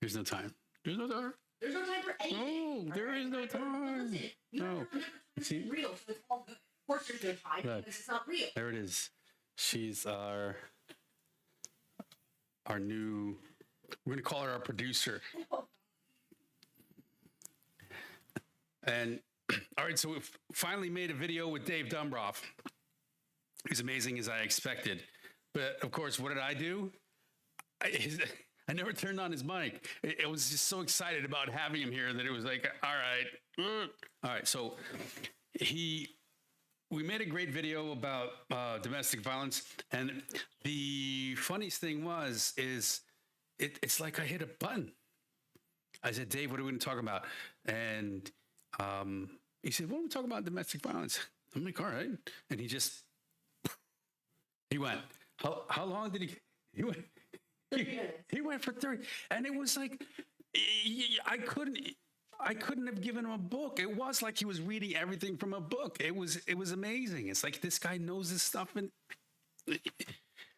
There's no time. There's no time. There's no time for anything. No, there is no time. Listen, you No. have to remember it's See? real, so it's all good. Of course there's no time Right. because it's not real. There it is. She's our new. We're gonna call her our producer. And all right, so we've finally made a video with Dave Dumbroff. He's amazing as I expected, but of course, what did I do? I never turned on his mic. I was just so excited about having him here that it was like, all right. So we made a great video about domestic violence, and the funniest thing is it's like I hit a button. I said, Dave, what are we going to talk about? And he said, "What are we talking about? Domestic violence." I'm like, all right. And he went. How long did he went? He went for 30, and it was like I couldn't have given him a book. It was like he was reading everything from a book. It was amazing. It's like this guy knows this stuff and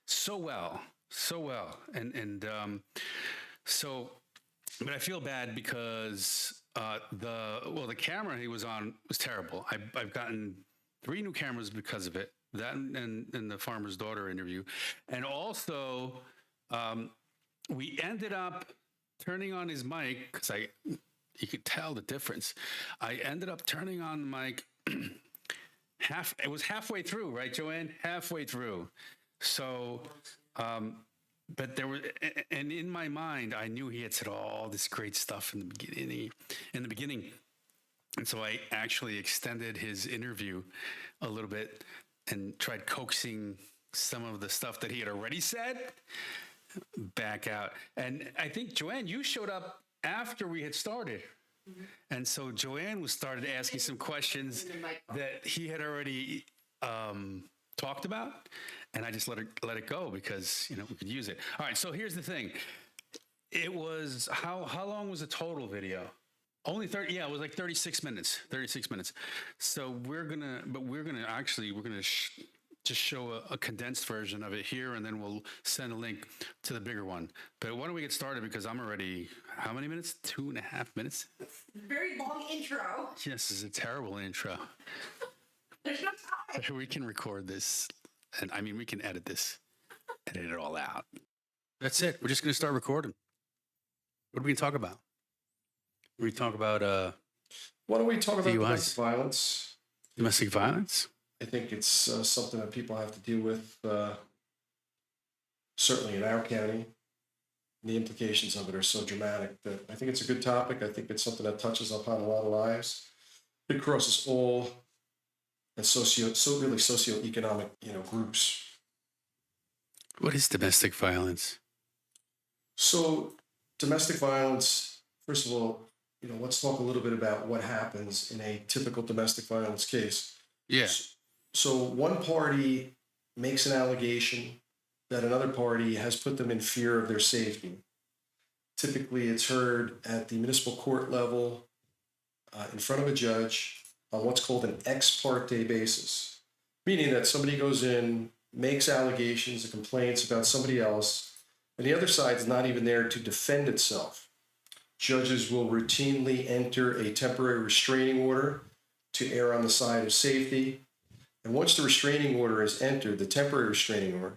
so well, and so. But I feel bad because the camera he was on was terrible. I've gotten 3 new cameras because of it. That and the farmer's daughter interview, and also. We ended up turning on his mic because you could tell the difference. I ended up turning on the mic it was halfway through, right, Joanne? Halfway through. So, but there was, and in my mind, I knew he had said all this great stuff in the beginning. And so I actually extended his interview a little bit and tried coaxing some of the stuff that he had already said back out. And I think, Joanne, you showed up after we had started. Mm-hmm. And so Joanne started asking some questions that he had already talked about. And I just let it go because, we could use it. All right. So here's the thing. It was, how long was the total video? Only 30. Yeah, it was like 36 minutes. 36 minutes. So we're going to just show a condensed version of it here, and then we'll send a link to the bigger one. But why don't we get started? Because I'm already, how many minutes? 2.5 minutes? Very long intro. Yes, it's a terrible intro. There's no time. We can record this, and we can edit it all out. That's it. We're just going to start recording. What are we going to talk about? We talk about why don't we talk about DUIs. Domestic violence? Domestic violence? I think it's something that people have to deal with, certainly in our county. The implications of it are so dramatic that I think it's a good topic. I think it's something that touches upon a lot of lives. It crosses all and socioeconomic, groups. What is domestic violence? So domestic violence, first of all, let's talk a little bit about what happens in a typical domestic violence case. Yeah. So one party makes an allegation that another party has put them in fear of their safety. Typically, it's heard at the municipal court level in front of a judge on what's called an ex parte basis, meaning that somebody goes in, makes allegations and complaints about somebody else, and the other side is not even there to defend itself. Judges will routinely enter a temporary restraining order to err on the side of safety. And once the restraining order is entered, the temporary restraining order,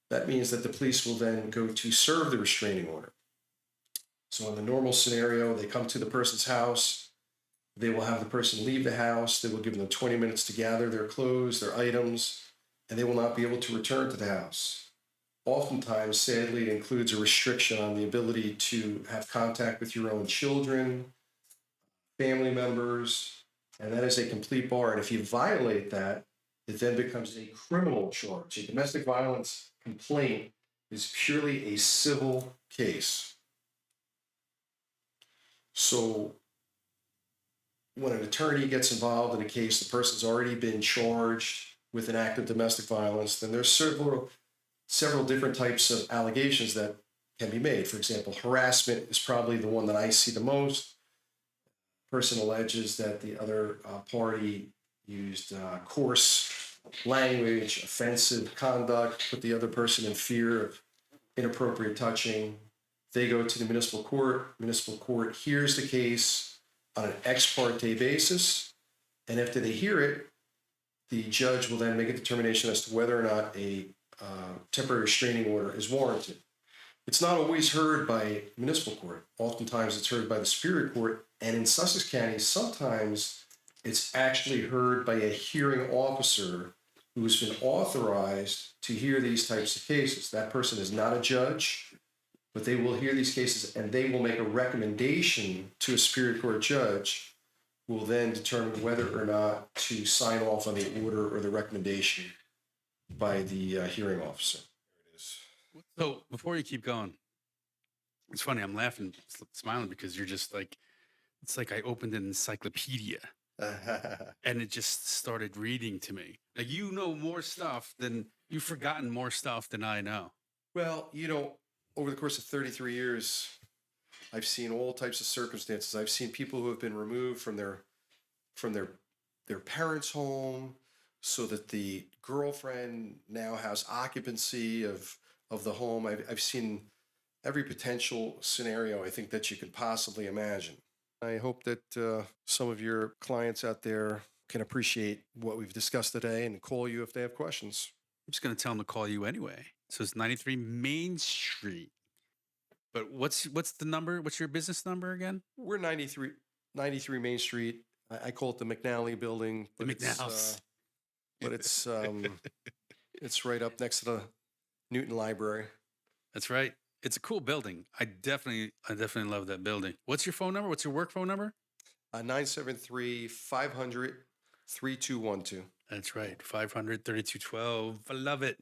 that means that the police will then go to serve the restraining order. So in the normal scenario, they come to the person's house, they will have the person leave the house, they will give them 20 minutes to gather their clothes, their items, and they will not be able to return to the house. Oftentimes, sadly, it includes a restriction on the ability to have contact with your own children, family members, and that is a complete bar. And if you violate that, it then becomes a criminal charge. A domestic violence complaint is purely a civil case. So when an attorney gets involved in a case, the person's already been charged with an act of domestic violence, then there's several different types of allegations that can be made. For example, harassment is probably the one that I see the most. Person alleges that the other party used coarse language, offensive conduct, put the other person in fear of inappropriate touching, They go to the municipal court. Municipal court hears the case on an ex parte basis. And after they hear it, the judge will then make a determination as to whether or not a temporary restraining order is warranted. It's not always heard by municipal court. Oftentimes it's heard by the Superior Court. And in Sussex County, sometimes it's actually heard by a hearing officer who has been authorized to hear these types of cases. That person is not a judge, but they will hear these cases and they will make a recommendation to a Superior Court judge who will then determine whether or not to sign off on the order or the recommendation by the hearing officer. There it is. So before you keep going, it's funny. I'm laughing, smiling because you're just like, it's like I opened an encyclopedia and it just started reading to me. Like, you know more stuff than you've forgotten more stuff than I know. Well, you know, over the course of 33 years, I've seen all types of circumstances. I've seen people who have been removed from their parents' home so that the girlfriend now has occupancy of the home. I've seen every potential scenario I think that you could possibly imagine. I hope that some of your clients out there can appreciate what we've discussed today and call you if they have questions. I'm just going to tell them to call you anyway. So it's 93 Main Street. But what's the number? What's your business number again? We're 93 Main Street. I call it the McNally Building. The McNally's. But it's right up next to the Newton Library. That's right. It's a cool building. I definitely love that building. What's your phone number? What's your work phone number? 973-500-3212. That's right. 500-3212. I love it.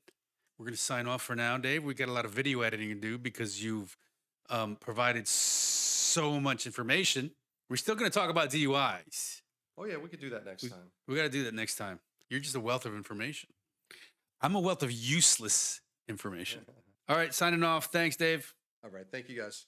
We're going to sign off for now, Dave. We got a lot of video editing to do because you've provided so much information. We're still going to talk about DUIs. Oh, yeah, we could do that next time. We got to do that next time. You're just a wealth of information. I'm a wealth of useless information. All right, signing off. Thanks, Dave. All right. Thank you, guys.